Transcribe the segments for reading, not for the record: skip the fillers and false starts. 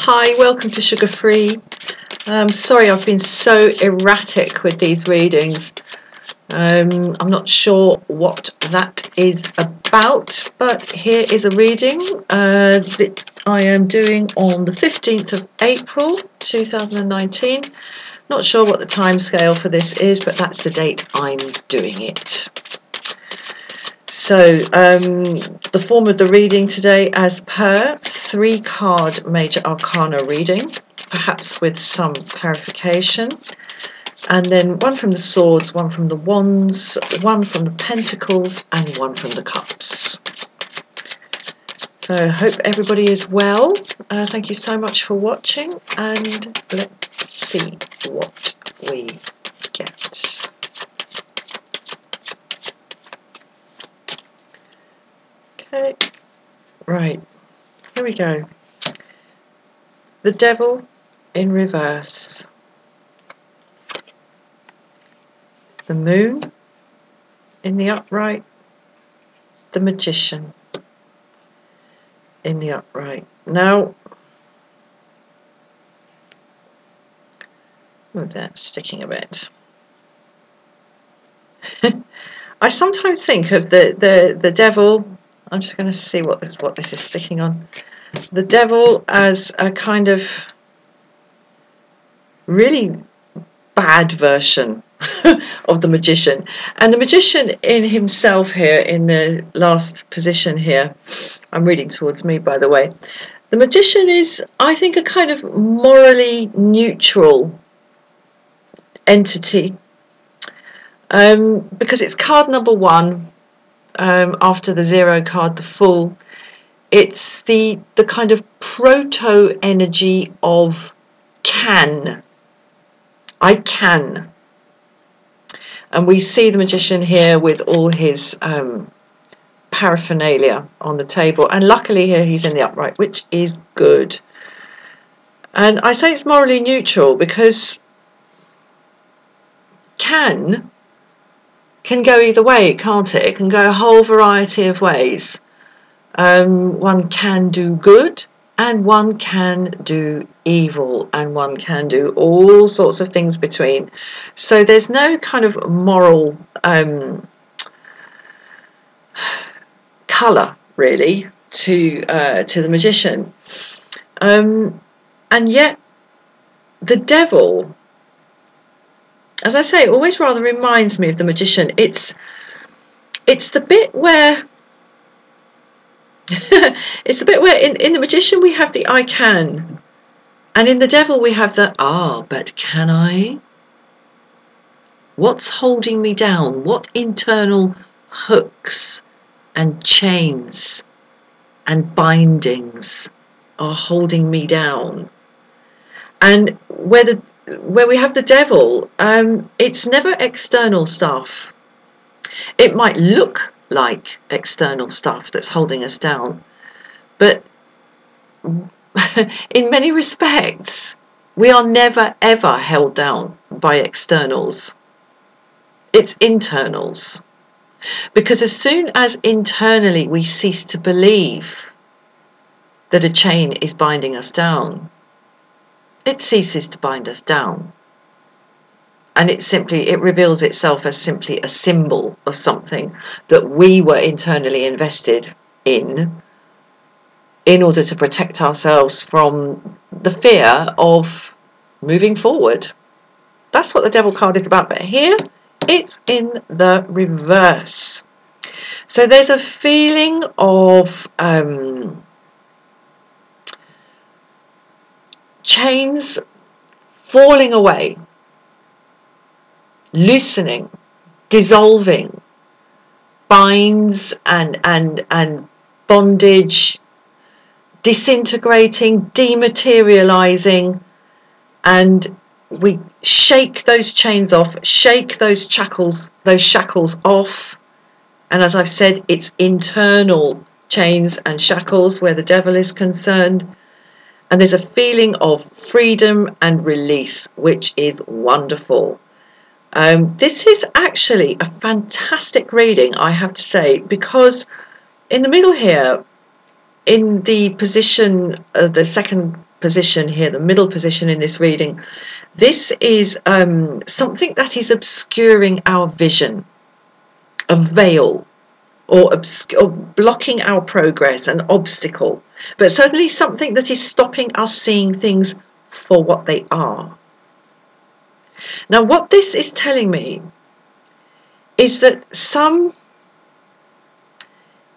Hi, welcome to Sugar Free. Sorry I've been so erratic with these readings. I'm not sure what that is about, but here is a reading that I am doing on the 15th of April 2019. Not sure what the time scale for this is, but that's the date I'm doing it. So the form of the reading today, as per, 3-card Major Arcana reading, perhaps with some clarification, and then one from the Swords, one from the Wands, one from the Pentacles, and one from the Cups. So I hope everybody is well. Thank you so much for watching, and let's see what we get. Okay, right, here we go. The Devil in reverse. The Moon in the upright. The Magician in the upright. Now, oh, that's sticking a bit. I sometimes think of the devil. I'm just going to see what this is sticking on. The devil as a kind of really bad version of the magician, and the magician in himself here in the last position here, I'm reading towards me by the way, the magician is, I think, a kind of morally neutral entity, because it's card number 1 after the 0 card, the Fool. It's the kind of proto energy of can. I can. And we see the magician here with all his paraphernalia on the table, and luckily here he's in the upright, which is good. And I say it's morally neutral because can go either way, can't it? It can go a whole variety of ways. One can do good, and one can do evil, and one can do all sorts of things between. So there's no kind of moral colour really to the magician, and yet the devil, as I say, always rather reminds me of the magician. It's the bit where it's a bit where in the magician we have the I can, and in the devil we have the but can I? What's holding me down? What internal hooks and chains and bindings are holding me down? And where we have the devil, it's never external stuff. It might look like external stuff that's holding us down, but in many respects we are never ever held down by externals. It's internals, because as soon as internally we cease to believe that a chain is binding us down, it ceases to bind us down, and it reveals itself as simply a symbol of something that we were internally invested in order to protect ourselves from the fear of moving forward. That's what the devil card is about, but here it's in the reverse. So there's a feeling of chains falling away, loosening, dissolving, binds and bondage disintegrating, dematerializing, and we shake those chains off, shake those shackles off. And as I've said, it's internal chains and shackles where the devil is concerned, and there's a feeling of freedom and release, which is wonderful. This is actually a fantastic reading, I have to say, because in the middle here, in the position, the second position here, the middle position in this reading, this is something that is obscuring our vision, a veil, or blocking our progress, an obstacle, but certainly something that is stopping us seeing things for what they are. Now, what this is telling me is that some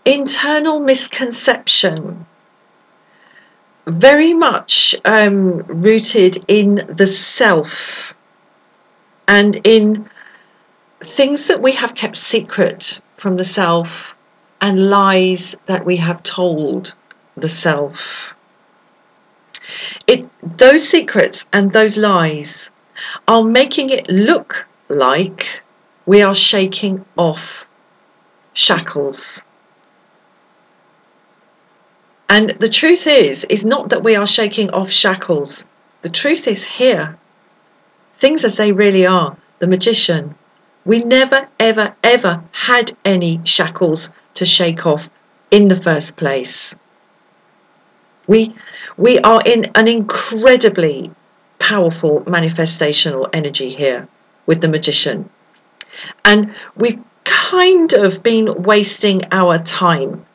internal misconception, very much rooted in the self and in things that we have kept secret from the self and lies that we have told the self. Those secrets and those lies are making it look like we are shaking off shackles. And the truth is not that we are shaking off shackles. The truth is here. Things as they really are. The Magician. We never, ever, ever had any shackles to shake off in the first place. We are in an incredibly powerful manifestational energy here with the Magician. And we've kind of been wasting our time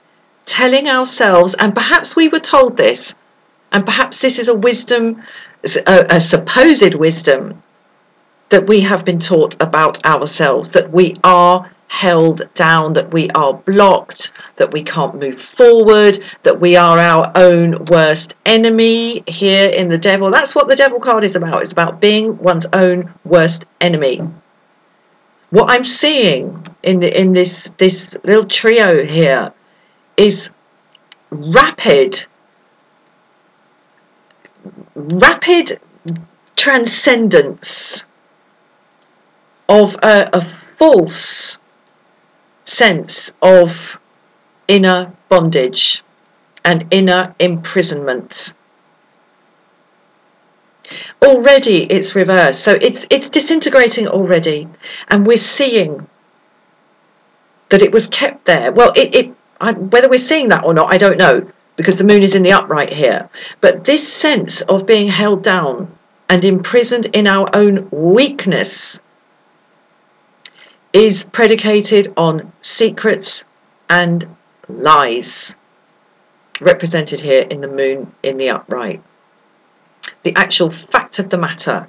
telling ourselves, and perhaps we were told this, and perhaps this is a wisdom, a supposed wisdom, that we have been taught about ourselves, that we are held down, that we are blocked, that we can't move forward, that we are our own worst enemy here in the Devil. That's what the Devil card is about. It's about being one's own worst enemy. What I'm seeing in this little trio here is rapid transcendence of a false sense of inner bondage and inner imprisonment. Already it's reversed, so it's disintegrating already, and we're seeing that it was kept there. Well, whether we're seeing that or not, I don't know, because the moon is in the upright here. But this sense of being held down and imprisoned in our own weakness is predicated on secrets and lies, represented here in the moon in the upright. The actual fact of the matter.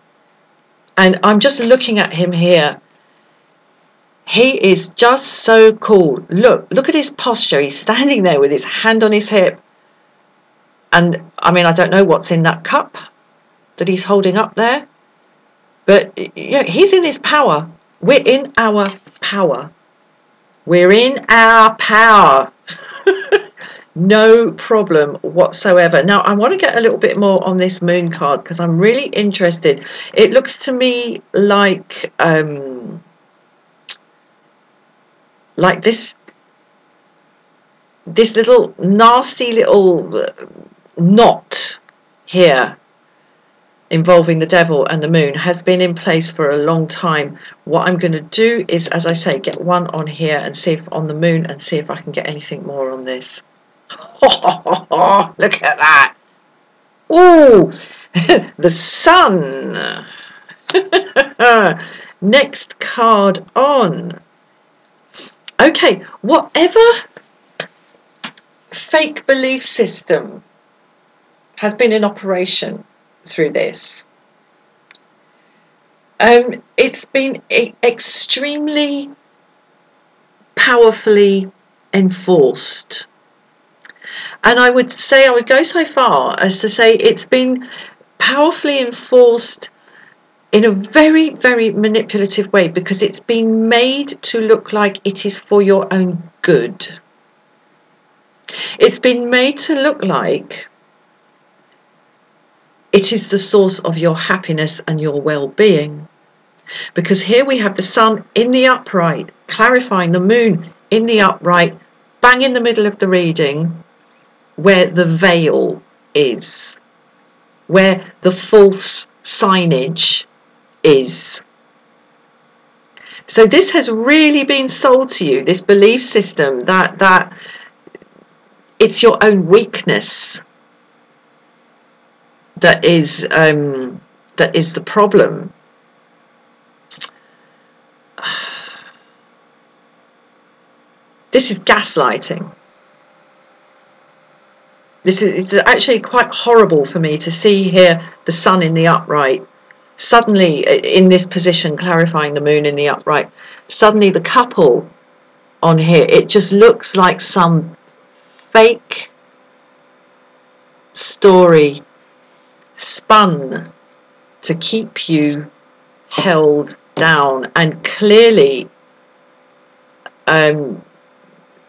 And I'm just looking at him here. He is just so cool. Look at his posture. He's standing there with his hand on his hip. And I mean, I don't know what's in that cup that he's holding up there. But you know, he's in his power. We're in our power. We're in our power. No problem whatsoever. Now, I want to get a little bit more on this moon card because I'm really interested. It looks to me like this little nasty little knot here involving the Devil and the moon has been in place for a long time. What I'm going to do is, as I say, get one on here and see if on the moon and see if I can get anything more on this. Look at that. Ooh, the Sun. Next card on. Okay, whatever fake belief system has been in operation through this, it's been extremely powerfully enforced. And I would go so far as to say it's been powerfully enforced in a very, very manipulative way, because it's been made to look like it is for your own good. It's been made to look like it is the source of your happiness and your well-being. Because here we have the Sun in the upright, clarifying the moon in the upright, bang in the middle of the reading, where the veil is, where the false signage is. So this has really been sold to you, this belief system that it's your own weakness. that is the problem. This is gaslighting. It's actually quite horrible for me to see here the sun in the upright, suddenly in this position, clarifying the moon in the upright. Suddenly the couple on here, it just looks like some fake story spun to keep you held down, and clearly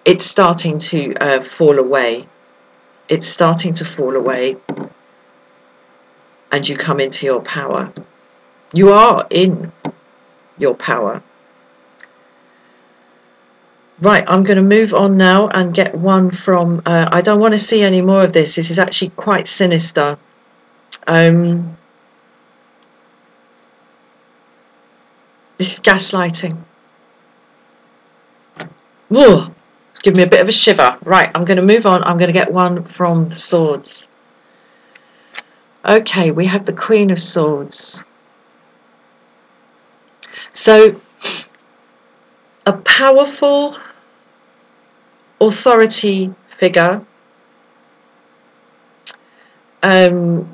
it's starting to fall away. It's starting to fall away, and you come into your power. You are in your power. Right, I'm going to move on now and get one from, I don't want to see any more of this. This is actually quite sinister. This is gaslighting. Whoa, give me a bit of a shiver. Right, I'm going to move on. I'm going to get one from the Swords. Okay, we have the Queen of Swords. So, a powerful authority figure, the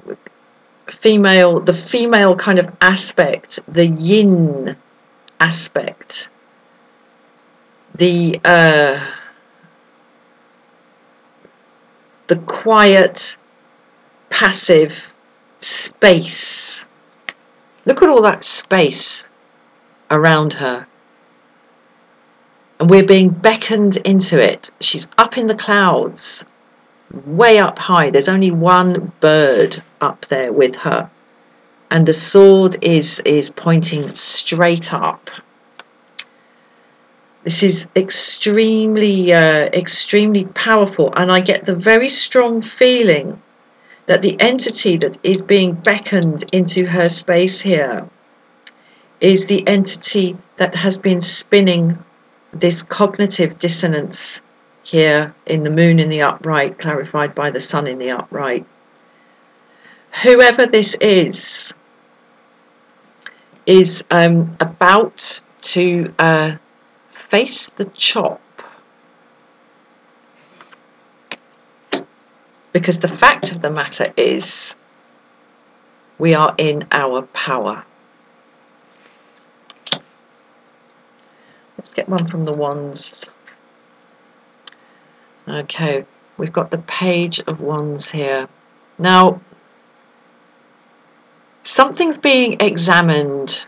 female kind of aspect, the yin aspect, the quiet, passive space. Look at all that space around her. And we're being beckoned into it. She's up in the clouds, way up high. There's only one bird up there with her. And the sword is pointing straight up. This is extremely, extremely powerful. And I get the very strong feeling that the entity that is being beckoned into her space here is the entity that has been spinning this cognitive dissonance here in the moon in the upright, clarified by the sun in the upright. Whoever this is about to face the chop. Because the fact of the matter is, we are in our power. Let's get one from the Wands. Okay, we've got the Page of Wands here. Now, something's being examined.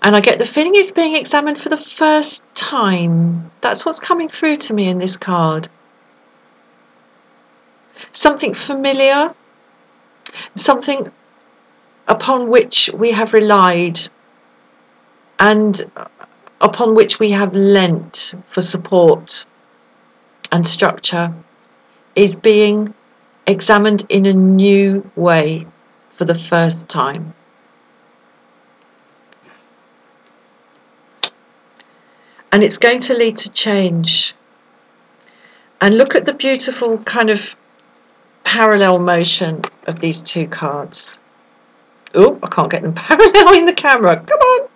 And I get the feeling it's being examined for the first time. That's what's coming through to me in this card. Something familiar, something upon which we have relied and upon which we have lent for support and structure, is being examined in a new way for the first time. And it's going to lead to change. And look at the beautiful kind of parallel motion of these two cards. Oh, I can't get them parallel in the camera. Come on.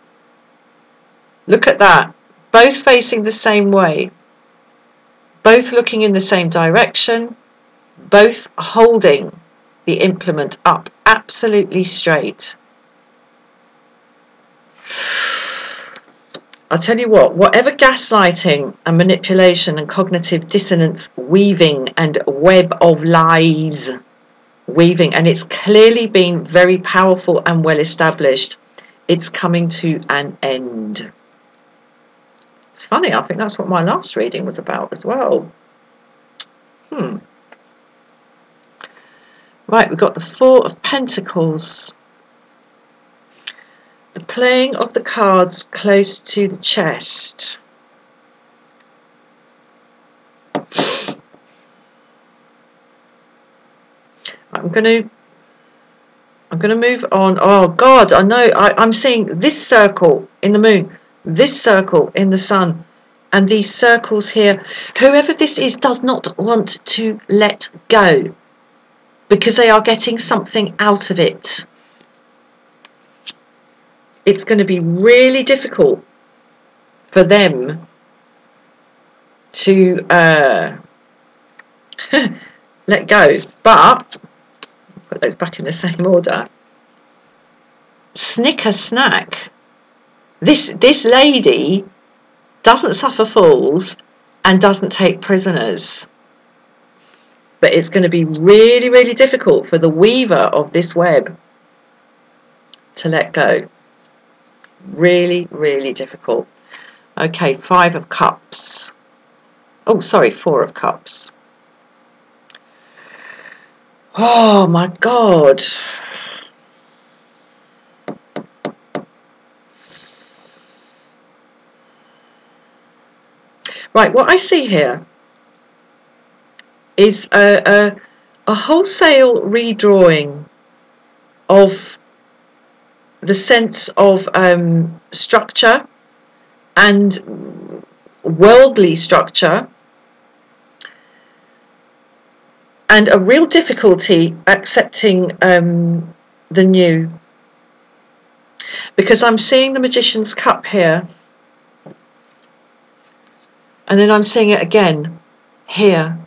Look at that. Both facing the same way. Both looking in the same direction. Both holding the implement up absolutely straight. I'll tell you what, whatever gaslighting and manipulation and cognitive dissonance weaving and web of lies weaving, and it's clearly been very powerful and well established, it's coming to an end. It's funny, I think that's what my last reading was about as well. Right, we've got the Four of Pentacles. The playing of the cards close to the chest. I'm going to move on. Oh God, I know. I'm seeing this circle in the moon, this circle in the sun, and these circles here. Whoever this is does not want to let go. because they are getting something out of it. It's going to be really difficult for them to let go. But put those back in the same order. Snicker snack. This lady doesn't suffer fools and doesn't take prisoners. But it's going to be really, really difficult for the weaver of this web to let go. Really, really difficult. Okay, 5 of Cups. Oh, sorry, 4 of Cups. Oh, my God. Right, what I see here is a wholesale redrawing of the sense of structure and worldly structure, and a real difficulty accepting the new, because I'm seeing the Magician's Cup here, and then I'm seeing it again here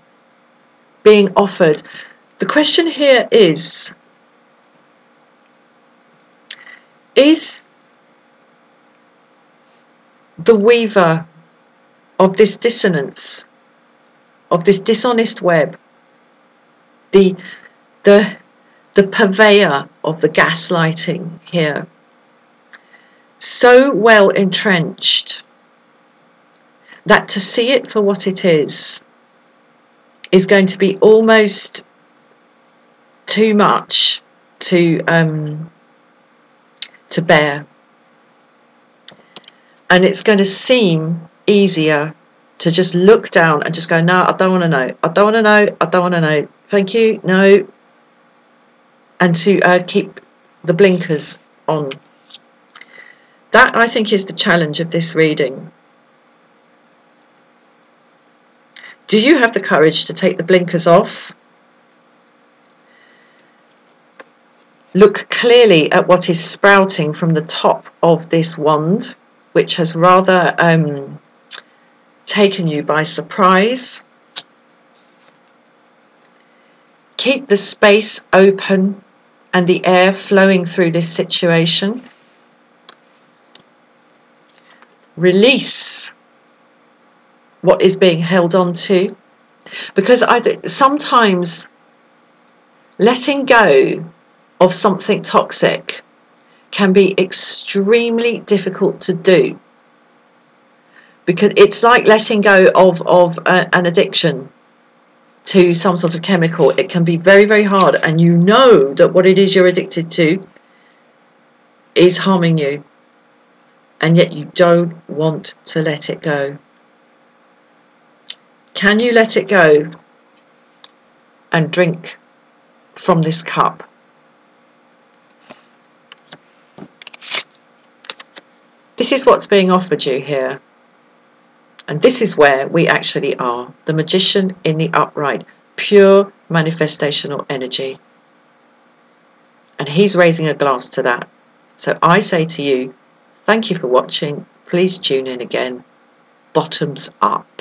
being offered. The question here is the weaver of this dissonance, of this dishonest web, the purveyor of the gaslighting here, so well entrenched that to see it for what it is going to be almost too much to bear. And it's going to seem easier to just look down and just go, no, I don't want to know. I don't want to know. I don't want to know. Thank you. No. And to keep the blinkers on. That, I think, is the challenge of this reading. Do you have the courage to take the blinkers off? Look clearly at what is sprouting from the top of this wand, which has rather taken you by surprise. Keep the space open and the air flowing through this situation. Release what is being held on to, because sometimes letting go of something toxic can be extremely difficult to do, because it's like letting go of an addiction to some sort of chemical. It can be very, very hard, and you know that what it is you're addicted to is harming you, and yet you don't want to let it go. Can you let it go and drink from this cup? This is what's being offered you here. And this is where we actually are. The Magician in the upright. Pure manifestational energy. And he's raising a glass to that. So I say to you, thank you for watching. Please tune in again. Bottoms up.